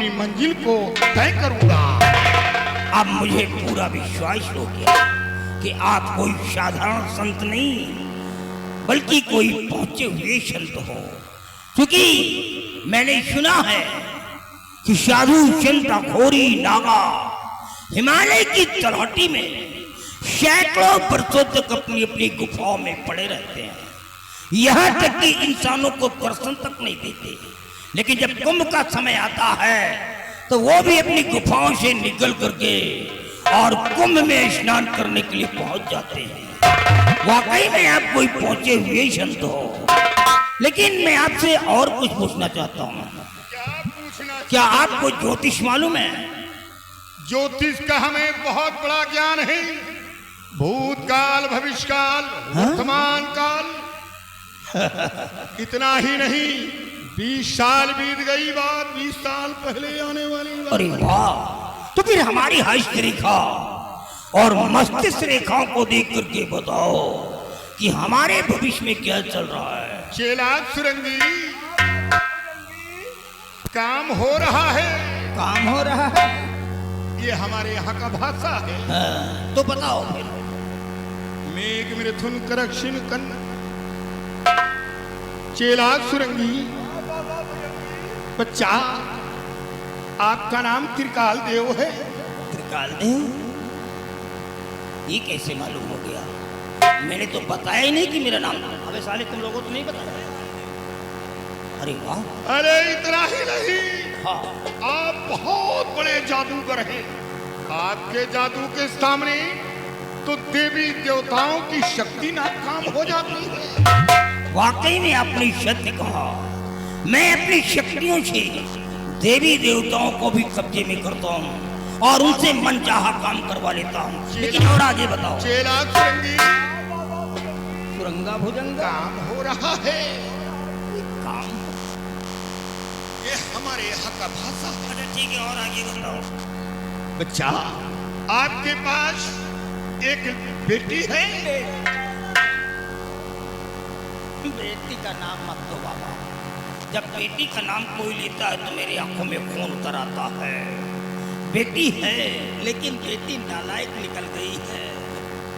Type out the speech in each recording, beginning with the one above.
अपनी मंजिल को तय करूंगा। अब मुझे पूरा विश्वास हो गया कि आप कोई साधारण संत नहीं बल्कि कोई पहुंचे हुए संत हो, क्योंकि मैंने सुना है कि साधु संत अघोरी नागा हिमालय की तलहटी में सैकड़ों वर्षों तक अपनी अपनी गुफाओं में पड़े रहते हैं, यहाँ तक कि इंसानों को दर्शन तक नहीं देते। लेकिन जब कुंभ का समय आता है तो वो भी अपनी गुफाओं से निकल करके और कुंभ में स्नान करने के लिए पहुंच जाते हैं। वाकई में आप कोई पहुंचे हुए संत हो। लेकिन मैं आपसे और कुछ पूछना चाहता हूँ, क्या आपको ज्योतिष मालूम है? ज्योतिष का हमें बहुत बड़ा ज्ञान है। भूतकाल, भविष्यकाल, वर्तमान काल, इतना ही नहीं 20 साल बीत गई बात, 20 साल पहले आने वाली बात। अरे वाह, तो फिर हमारी हस्त रेखा और मस्तिष्क रेखाओं को देख करके बताओ कि हमारे भविष्य में क्या चल रहा है। चेला सुरंगी, काम हो रहा है। काम हो रहा है? ये हमारे यहाँ का भाषा है। हाँ, तो बताओ फिर। मेघ मिथुन करक्षिण कन्या। चेला सुरंगी, बच्चा आपका नाम त्रिकाल देव है। त्रिकाल देव? ये कैसे मालूम हो गया? मैंने तो बताया ही नहीं कि मेरा नाम। अबे साले, तुम लोगों को तो नहीं बताया? अरे वाह। अरे इतना ही नहीं, हाँ, आप बहुत बड़े जादूगर हैं। आपके जादू के सामने तो देवी देवताओं की शक्ति नाकाम हो जाती है। वाकई में आपने सत्य कहा। मैं अपनी शक्तियों से देवी देवताओं को भी कब्जे में करता हूँ और उनसे मनचाहा काम करवा लेता हूँ। लेकिन और आगे बताओ। चेला सुरंगी, सुरंगा भुजंगा काम हो रहा है। काम? ये हमारे यहाँ का भाषा। अच्छा ठीक है, और आगे बताओ। बच्चा, आपके पास एक बेटी है। बेटी का नाम मत दो बाबा। जब बेटी का नाम कोई लेता है तो मेरी आंखों में खून उतर आता है। बेटी है, लेकिन बेटी नालायक निकल गई है।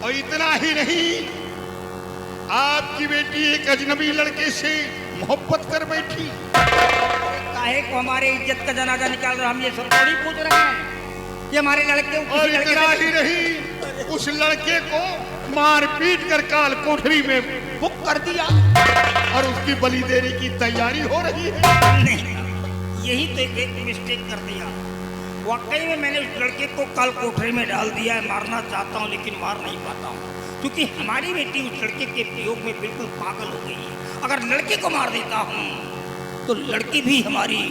और इतना ही नहीं, आपकी बेटी एक अजनबी लड़के से मोहब्बत कर बैठी। काहे को हमारे इज्जत का जनाजा निकाल रहा, हम ये सब थोड़ी पूछ रहे हैं कि हमारे लड़के को। और इतना ही नहीं, उस लड़के को मार पीट कर काल कोठरी में बुक कर दिया और उसकी बलि देने की तैयारी हो रही है। नहीं, यही तो एक मिस्टेक कर दिया। वाकई में मैंने उस लड़के को काल कोठरी में डाल दिया है। मारना चाहता हूँ लेकिन मार नहीं पाता हूँ, क्योंकि हमारी बेटी उस लड़के के प्रयोग में बिल्कुल पागल हो गई है। अगर लड़के को मार देता हूँ तो लड़की भी हमारी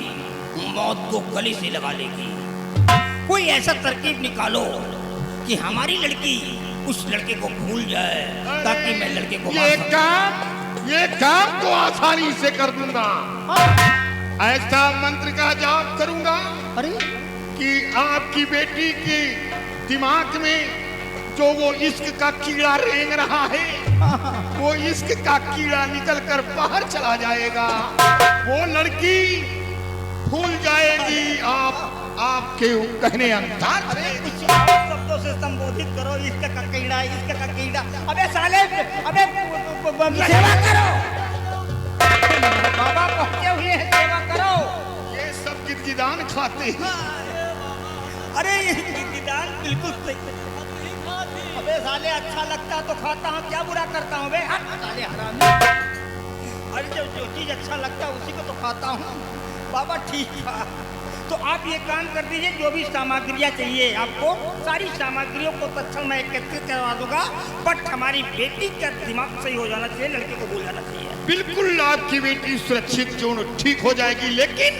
मौत को गले से लगा लेगी। कोई ऐसा तरकीब निकालो कि हमारी लड़की उस लड़के को भूल जाए, ताकि मैं लड़के को मार सकूं। ये काम तो आसानी से कर दूंगा। ऐसा मंत्र का जाप करूंगा अरे कि आपकी बेटी के दिमाग में जो वो इश्क का कीड़ा रेंग रहा है, वो इश्क का कीड़ा निकल कर बाहर चला जाएगा। वो लड़की भूल जाएगी आपके कहने अनुसार। कुछ शब्दों से संबोधित करो। इसका कीड़ा, इसका कीड़ा। अबे साले, अबे सेवा करो। बाबा पहुंचे हुए हैं, सेवा करो। ये सब गिदगिदान खाते हैं। अरे ये गिदगिदान बिल्कुल सही। अबे साले, अच्छा लगता तो खाता हूँ, क्या बुरा करता हूँ बे? साले हरामी। अरे जो चीज अच्छा लगता है उसी को तो खाता हूँ। बाबा ठीक है, तो आप ये काम कर दीजिए, जो भी सामग्रियाँ चाहिए आपको, सारी सामग्रियों को तत्क्षण मैं एकत्रित करवा दूंगा। बट हमारी बेटी का दिमाग सही हो जाना चाहिए, लड़के को भूल जाना चाहिए। बिल्कुल, आपकी बेटी सुरक्षित जो ठीक हो जाएगी, लेकिन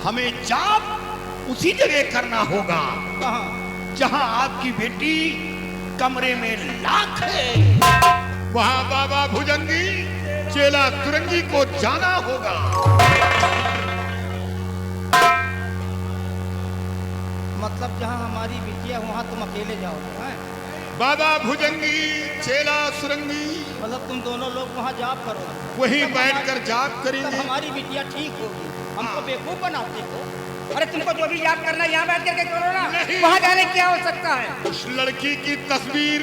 हमें जाप उसी जगह करना होगा जहां आपकी बेटी कमरे में लाख है। वहां बाबा भुजंगी, चेला सुरंगी को जाना होगा। मतलब जहाँ हमारी बिटिया वहाँ तुम अकेले जाओगे? हैं? बाबा भुजंगी, चेला सुरंगी, मतलब तुम दोनों लोग वहाँ जाप करो, वहीं बैठकर जाप तब करेंगे। हमारी बिटिया ठीक होगी। हमको बेवकूफ बनाते हो। अरे तुमको जो भी याद करना यहाँ बैठ करके करो ना, नहीं। वहाँ जाने की क्या हो सकता है। उस लड़की की तस्वीर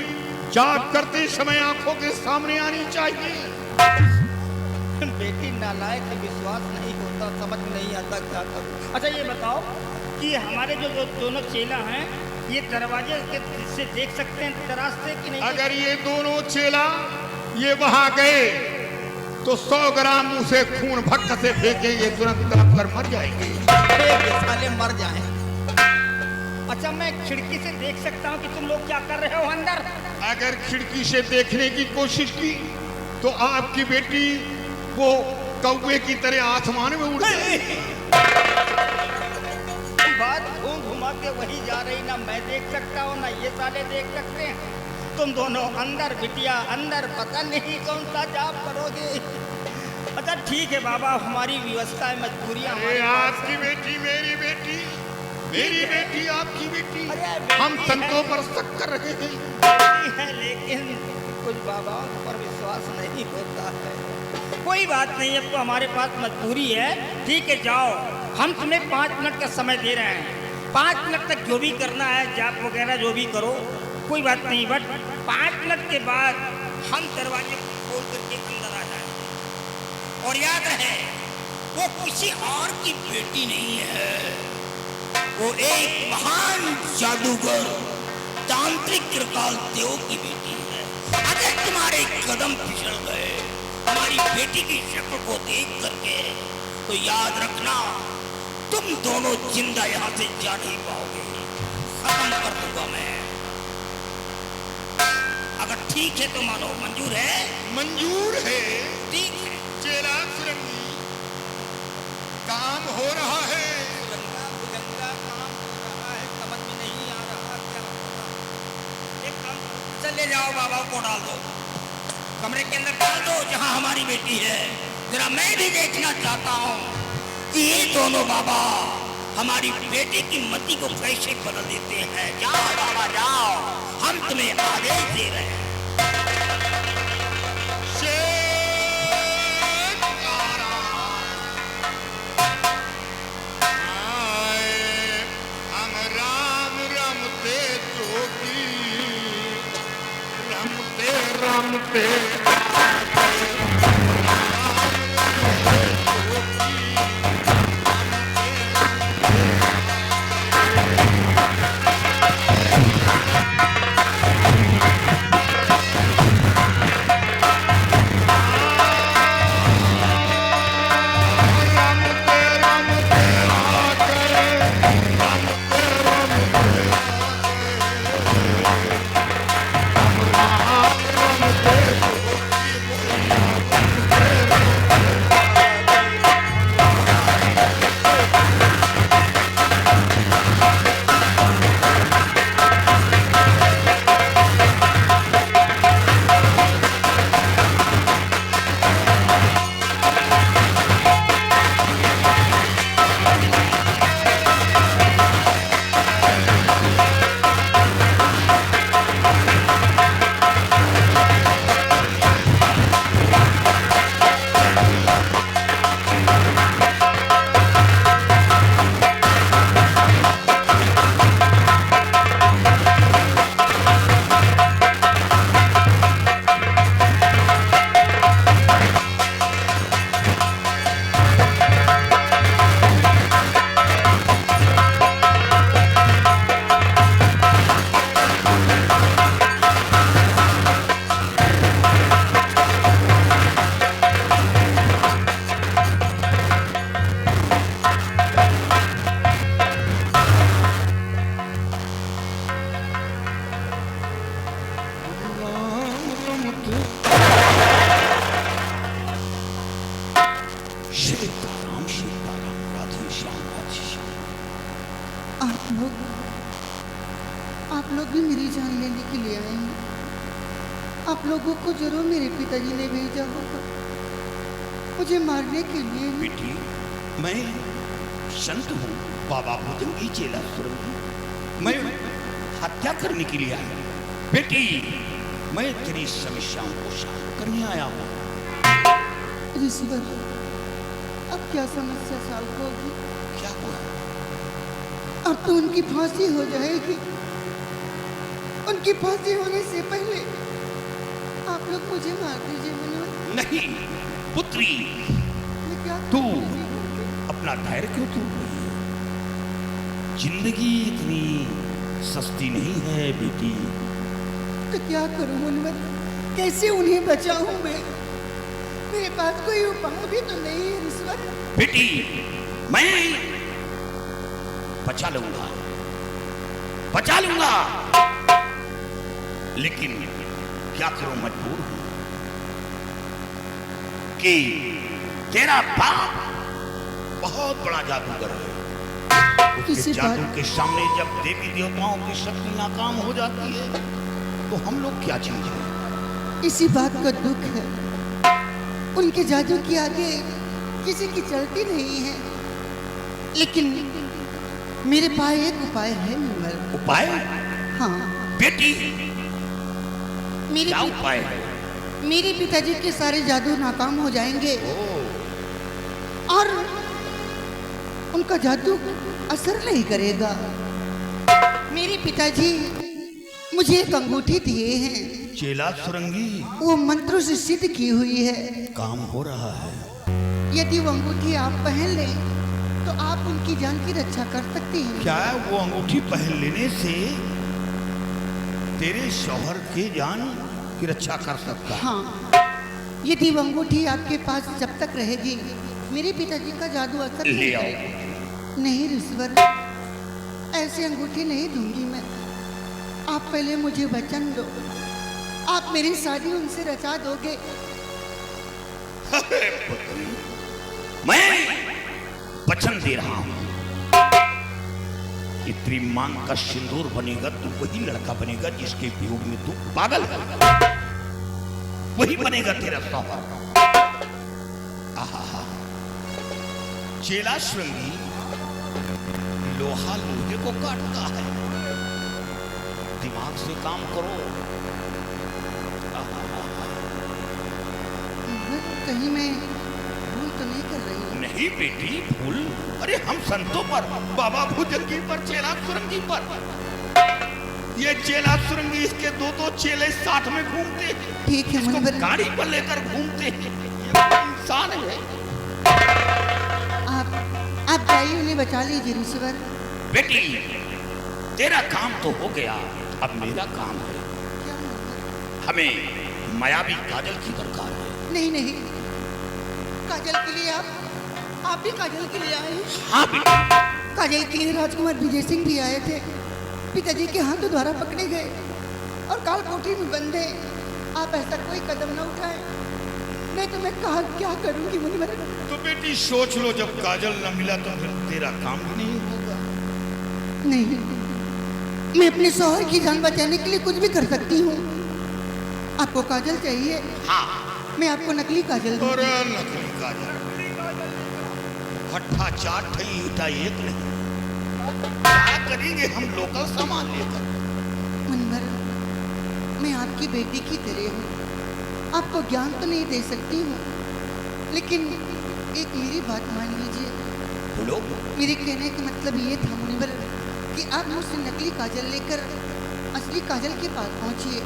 याद करते समय आंखों के सामने आनी चाहिए। बेटी नालायक है, विश्वास नहीं होता, समझ नहीं आता क्या करूं। अच्छा ये बताओ कि हमारे जो दोनों चेला हैं, ये दरवाजे के से देख सकते हैं दराज से कि नहीं? अगर ये दोनों चेला ये वहां गए तो 100 ग्राम मुंह से खून भक्त से फेंकेंगे, तुरंत तड़प कर मर जाएंगे। साले मर जाए। अच्छा मैं खिड़की से देख सकता हूँ कि तुम लोग क्या कर रहे हो अंदर? अगर खिड़की से देखने की कोशिश की तो आपकी बेटी वो कौवे की तरह आसमान में उड़ गई। बात घूम घुमा के वही जा रही, ना मैं देख सकता हूँ ना ये साले देख सकते हैं। तुम दोनों अंदर, बिटिया अंदर, पता नहीं कौन सा जाप करोगे। अच्छा ठीक है बाबा, हमारी व्यवस्था है, मजबूरियाँ हमारे पास आपकी हैं। बेटी मेरी बेटी, मेरी बेटी आपकी बेटी, अरे बेटी हम है। संतों पर शक कर रहे हैं। बेटी है लेकिन कुछ बाबाओं पर विश्वास नहीं होता है। कोई बात नहीं, अब तो हमारे पास मजबूरी है। ठीक है जाओ, हम तुम्हें 5 मिनट का समय दे रहे हैं। 5 मिनट तक जो भी करना है, जाप वगैरह जो भी करो, कोई बात नहीं, बट 5 मिनट के बाद हम दरवाजे को खोल करके अंदर आ जाएंगे। और याद रहे, वो किसी और की बेटी नहीं है, वो एक महान जादूगर तांत्रिक कृपाल देव की बेटी है। अगर तुम्हारे कदम फिसल गए हमारी बेटी की शक्ल को देख करके, तो याद रखना तुम दोनों जिंदा यहाँ से जा नहीं पाओगे, खत्म कर दूंगा मैं। अगर ठीक है तो मानो, मंजूर है? मंजूर है। ठीक है। चेला सुरंगी, काम हो रहा है। भुजंगा भुजंगा काम हो रहा है, समझ में नहीं आ रहा क्या होगा। एक काम करो, चले जाओ बाबा को डाल दो, कमरे के अंदर डाल दो जहां हमारी बेटी है। जरा मैं भी देखना चाहता हूँ कि ये दोनों बाबा हमारी बेटी की मति को कैसे बदल देते हैं। जाओ बाबा जाओ, हम तुम्हें आदेश दे रहे हैं। हम राम रमते जोगी, रमते रमते आप लोग भी मेरी जान लेने के लिए आए हैं। आप लोगों को जरूर मेरे पिताजी ने भेजा होगा मुझे मारने के लिए। बेटी, मैं संत हूँ, बाबा भुजंगी चेला सुरंगी, मैं हत्या करने के लिए आया। बेटी, मैं तेरी समस्याओं को शांत करने आया हूँ। ऋषिवर, अब क्या समस्या सॉल्व होगी। क्या हुआ? अब तो उनकी फांसी हो जाएगी। उनकी फांसी होने से पहले आप लोग मुझे मार दीजिए मुनिवर। नहीं पुत्री, मैं क्या तू करूं? अपना धैर्य क्यों तोड़ रही है? जिंदगी इतनी सस्ती नहीं है बेटी। तो क्या करूं मुनिवर? कैसे उन्हें बचाऊं मैं? मेरे पास कोई उपाय भी तो नहीं है ईश्वर। बेटी मैं बचा लूंगा, बचा लूंगा, लेकिन क्या करूं, मजबूर हूं कि तेरा बाप बहुत बड़ा जादूगर है। उसके किसी जादू बात- के सामने जब देवी देवताओं की शक्ति नाकाम हो जाती है तो हम लोग क्या चीज हैं? इसी बात का दुख है। उनके जादू के आगे किसी की चलती नहीं है। लेकिन मेरे पास एक उपाय है मुनिवर। उपाय? हाँ, बेटी मेरे क्या पि- उपाय है? मेरे पिताजी के सारे जादू नाकाम हो जाएंगे और उनका जादू असर नहीं करेगा। मेरे पिताजी मुझे एक अंगूठी दिए हैं, चेला सुरंगी, वो मंत्रों से सिद्ध की हुई है। काम हो रहा है। यदि वो अंगूठी आप पहन लें तो आप उनकी जान की रक्षा कर सकती हैं। क्या वो अंगूठी पहन लेने से तेरे शौहर की जान की रक्षा कर सकता है? हाँ, यदि वो अंगूठी आपके पास जब तक रहेगी मेरे पिताजी का जादू असर ले नहीं आओ। करेगा। नहीं ऋषवर, ऐसी अंगूठी नहीं दूंगी मैं। आप पहले मुझे वचन दो, आप मेरी शादी उनसे रचा दोगे। अरे पुत्री, मैं वचन दे रहा हूं कि तेरी मांग का सिंदूर बनेगा तो वही लड़का बनेगा जिसके वियोग में तू पागल है, वही बनेगा तेरा शौहर। आहा, चेला श्रृंगी लोहा लोहे को काटता है। दिमाग से काम करो। कहीं मैं भूल तो नहीं कर रही हूँ? नहीं बेटी, भूल? अरे हम संतों पर, बाबा भुजंगी पर, चेला सुरंगी पर। ये चेला सुरंगी, इसके दो दो चेले साथ में घूमते हैं। ठीक है इसको मुनिवर, गाड़ी पर लेकर घूमते हैं। ये कोई इंसान है? आप जाइए, उन्हें बचा लीजिए ऋषवर। बेटी तेरा काम तो हो गया, अब मेरा काम है। क्या मुनिवर? हमें मायावी काजल की दरकार है। नहीं नहीं, काजल के लिए आप भी काजल के लिए आए हैं? हाँ बेटी, काजल के लिए राजकुमार विजय सिंह भी आए थे। पिताजी के हाथों द्वारा पकड़े गए और काल कोठरी में बंद है। आप ऐसा कोई कदम न उठाएं, नहीं तो मैं कहा क्या करूंगी मुनिवर। तो बेटी सोच लो, जब काजल न मिला तो फिर तेरा काम भी नहीं होगा। नहीं, मैं अपने शौहर की जान बचाने के लिए कुछ भी कर सकती हूँ। आपको काजल चाहिए? हाँ, मैं आपको नकली काजल दूंगी। और नकली काजल, हट्ठा चाट ठई ईटा एक नहीं। क्या करेंगे हम लोकल सामान लेकर? मुनिवर, मैं आपकी बेटी की तरह हूँ, आपको ज्ञान तो नहीं दे सकती हूँ, लेकिन एक मेरी बात मान लीजिए। बोलो। मेरे कहने का मतलब ये था मुनिवर कि आप मुझसे नकली काजल लेकर असली काजल के पास पहुँचिए,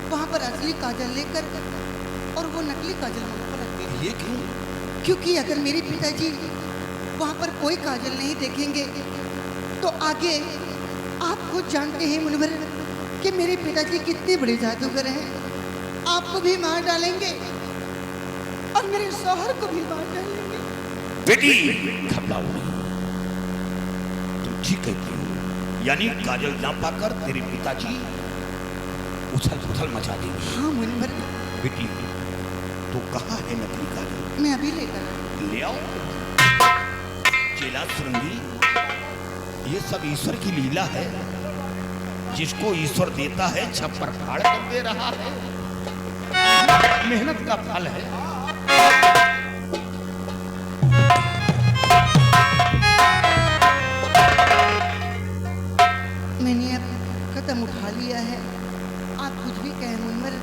वहाँ पर असली काजल लेकर और वो नकली काजल वहाँ पर रख दीजिए। ये क्यों? क्योंकि अगर मेरे पिताजी वहाँ पर कोई काजल नहीं देखेंगे तो आगे आप खुद जानते हैं मुनिवर कि मेरे पिताजी कितने बड़े जादूगर हैं। आपको भी मार डालेंगे और मेरे शौहर को भी मार डालेंगे। बेटी घबराओ नहीं, तुम ठीक कहती हो। यानी काजल ना पाकर तेरे पिताजी उछल पुछल मचा देंगे। हाँ मुनिवर, बेटी तो कहाँ है नकली काजल? मैं अभी लेकर आऊं। ले आओ। चेला सुरंगी, ये सब ईश्वर की लीला है। जिसको ईश्वर देता है छप्पर फाड़ कर दे रहा है। मेहनत का फल है। मैंने अब कदम उठा लिया है। आप कुछ भी कहें मुनिवर,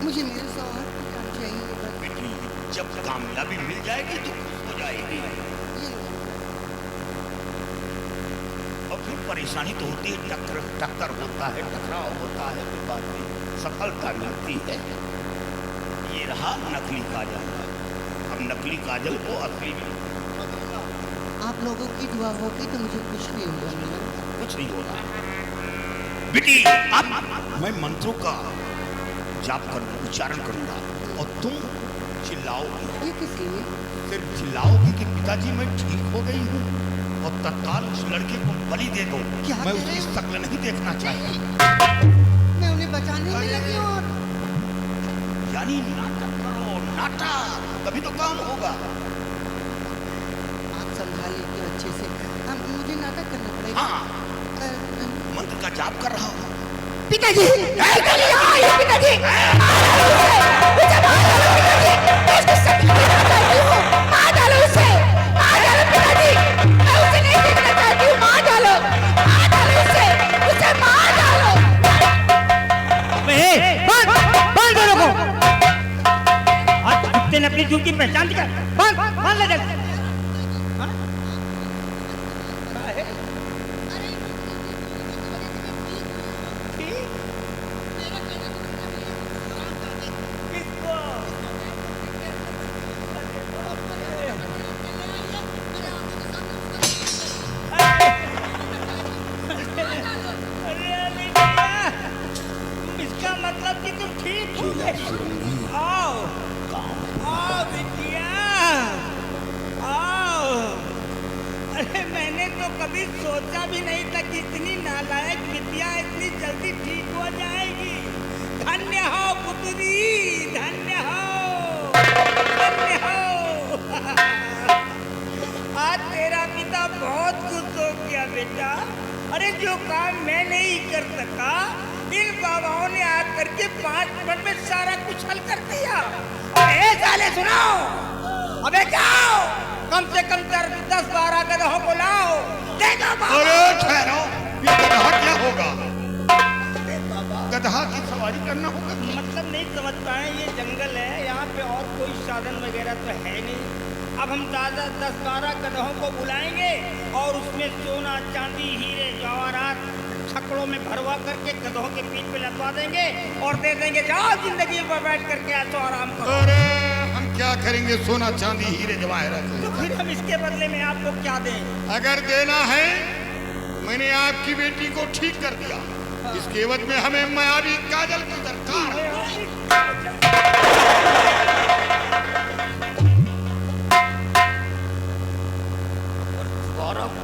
मुझे मेरे शौहर को जान चाहिए। बेटी जब कामयाबी मिल जाएगी तो खुश हो आएगी। ये लो। और फिर परेशानी तो होती है, टक्कर होता है, टकराव होता है, फिर बाद में सफलता मिलती है। ये रहा नकली काजल। अब नकली काजल को असली में आप लोगों की दुआ होगी तो मुझे कुछ नहीं होगा मनोहर। कुछ नहीं होगा बेटी। अब मैं मंत्रों का जाप करूंगा, उच्चारण करूंगा और तुम चिल्लाओगी। ये किस लिए? सिर्फ चिल्लाओगी कि पिताजी मैं ठीक हो गई हूँ और तत्काल उस लड़के को बलि दे दो। क्या मैं कह उसकी रहे हो? शक्ल नहीं देखना चाहती। मैं उन्हें बचाने में लगी हूँ और यानी नाटक करो, नाटक, तभी तो काम होगा। आप संभालिए तो अच्छे से। अब मुझे नाटक करना पड़ेगा। हाँ, मंत्र का जाप कर रहा हूँ। पिताजी! पिताजी! अपनी झूठ की पहचान दिखा। बांध ले जल्दी। इसका मतलब कि तुम ठीक हो गए। आओ आओ बिटिया आओ। अरे मैंने तो कभी सोचा भी नहीं था कि इतनी नालायक बिटिया इतनी जल्दी ठीक हो जाएगी। धन्य हो पुत्री, धन्य हो, धन्य हो। आज तेरा पिता बहुत खुश हो गया बेटा। अरे जो काम मैं नहीं कर सका इन बाबाओं ने आकर के 5 मिनट में सारा कुछ हल कर दिया। अबे साले सुनाओ, अबे जाओ कम से कम 10-12 गधों को लाओ। देखो अरे ठहरो, ये गधा क्या होगा? गधा की सवारी करना होगा। मतलब नहीं समझ पाए, ये जंगल है, यहाँ पे और कोई साधन वगैरह तो है नहीं। अब हम दादा 10-12 गधों को बुलाएंगे और उसमें सोना चांदी हीरे जवाहरात छकड़ों में भरवा करके गधों के पीठ पे लटवा देंगे और दे देंगे, जाओ जिंदगी में बैठ करके ऐसो आराम करो। अरे हम क्या करेंगे सोना चांदी हीरे जवाहरात? तो फिर हम इसके बदले में आपको क्या दें? अगर देना है, मैंने आपकी बेटी को ठीक कर दिया, इसके एवज में हमें मायावी काजल की दरकार है।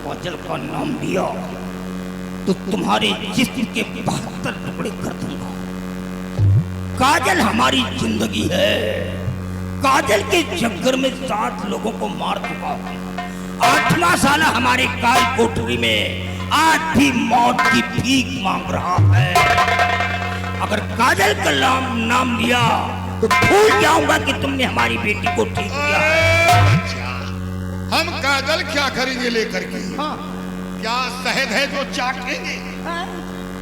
काजल का नाम लिया तो तुम्हारे जिस्म के 72 टुकड़े कर दूंगा। काजल हमारी जिंदगी है। काजल के चक्कर में 7 लोगों को मार चुका हूं। 8वां साल हमारे काल कोठरी में आज भी मौत की भीख मांग रहा है। अगर काजल का नाम लिया तो भूल जाऊंगा कि तुमने हमारी बेटी को ठीक किया। हम काजल क्या करेंगे लेकर के? हाँ। क्या शहद है जो चाटेंगे? हाँ।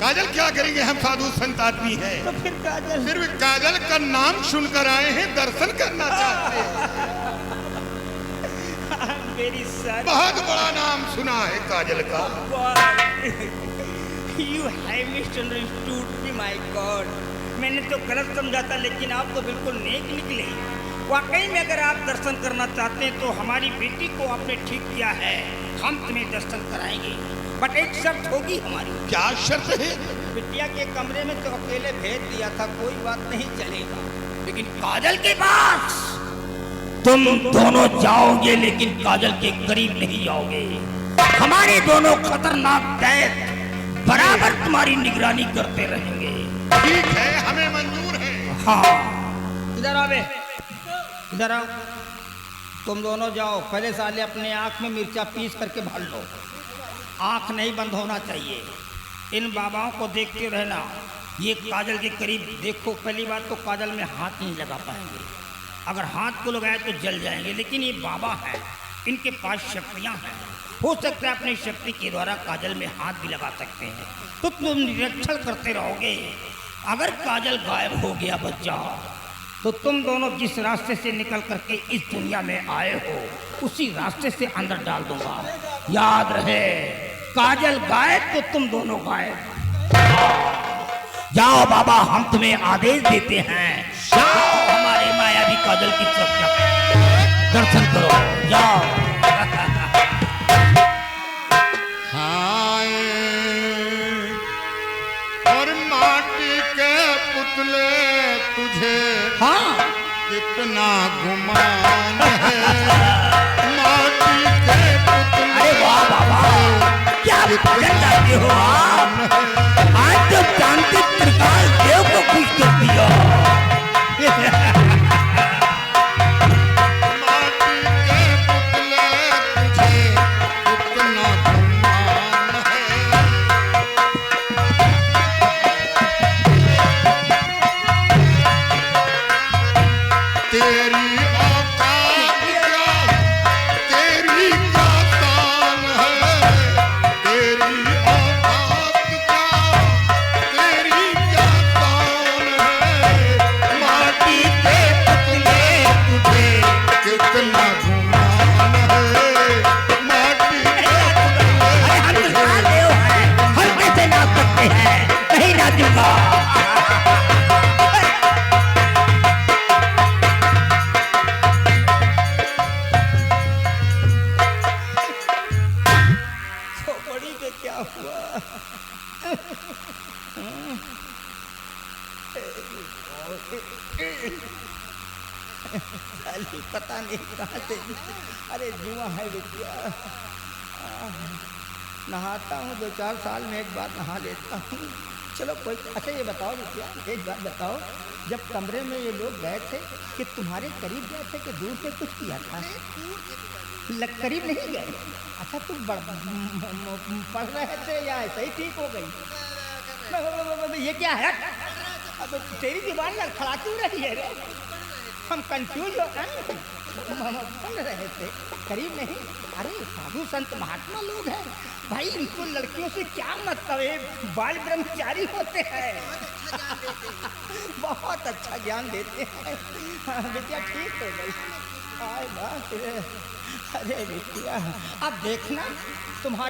काजल क्या करेंगे? हम साधु संत आदमी हैं। तो फिर काजल सिर्फ काजल का नाम सुनकर आए हैं, दर्शन करना चाहते हैं। मेरी सर बहुत बड़ा नाम सुना है काजल का। You have misunderstood me, my God. मैंने तो गलत समझा था, लेकिन आप तो बिल्कुल नेक निकले। वाकई में अगर आप दर्शन करना चाहते हैं तो हमारी बेटी को आपने ठीक किया है, हम तुम्हें दर्शन कराएंगे। बट एक शर्त होगी हमारी। क्या शर्त है? बिटिया के कमरे में तो अकेले भेज दिया था, कोई बात नहीं चलेगा, लेकिन काजल के पास तुम दोनों जाओगे, लेकिन काजल के करीब नहीं जाओगे। हमारे दोनों खतरनाक दैत बराबर तुम्हारी निगरानी करते रहेंगे। ठीक है, हमें मंजूर है। हाँ, इधर आओ बे, इधर आओ। तुम दोनों जाओ, पहले साले अपने आँख में मिर्चा पीस करके भर लो। आँख नहीं बंद होना चाहिए। इन बाबाओं को देखते रहना। ये काजल के करीब देखो। पहली बात तो काजल में हाथ नहीं लगा पाएंगे, अगर हाथ को लगाए तो जल जाएंगे, लेकिन ये बाबा हैं, इनके पास शक्तियाँ हैं। हो सकता है अपनी शक्ति के द्वारा काजल में हाथ भी लगा सकते हैं। तो तुम निरीक्षण करते रहोगे। अगर काजल गायब हो गया बच्चा तो तुम दोनों जिस रास्ते से निकल करके इस दुनिया में आए हो उसी रास्ते से अंदर डाल दूंगा। याद रहे, काजल गायब तो तुम दोनों गायब। जाओ बाबा, हम तुम्हें आदेश देते हैं, जाओ हमारे मायावी काजल की तरफ दर्शन करो, जाओ। हाय और माटी के पुतले तुझे हाँ कितना गुमान है। माटी के पुतले, अरे वाह बाबा, क्या भजन गाते हो आप। आज तो जानते त्रिकाल देव को खुश कर दिया। माटी के पुतले तुझे कितना गुमान है। तेरी औकात क्या, तेरी क्या शान है। तेरी औकात क्या, तेरी क्या शान है। माटी के पुतले तुझे कितना गुमान है। माटी के अरे हम पुतले त्रिकाल देव हैं, हम कैसे नाच सकते हैं, नहीं नाचूंगा। बड़ी के क्या हुआ। अली पता नहीं कहाँ से, अरे जुआ है बिटिया। नहाता हूँ 2-4 साल में एक बार नहा लेता हूँ। चलो कोई, अच्छा ये बताओ बिटिया, एक बात बताओ, जब कमरे में ये लोग गए थे कि तुम्हारे करीब गए थे कि दूर से कुछ किया था? करीब नहीं गए। अच्छा तुम पढ़ रहे थे या ऐसे ही ठीक हो गई? ये क्या है? अब तेरी दीवार लड़खड़ा क्यों रही है रे? हम कंफ्यूज हो गए, सुन रहे थे, करीब नहीं। अरे साधु संत महात्मा लोग हैं भाई, इनको लड़कियों से क्या मतलब है, बाल ब्रह्मचारी होते हैं। बहुत अच्छा ज्ञान देते हैं। बिटिया ठीक हो गई। आए बात रे, अरे बिटिया अब देखना तुम्हारे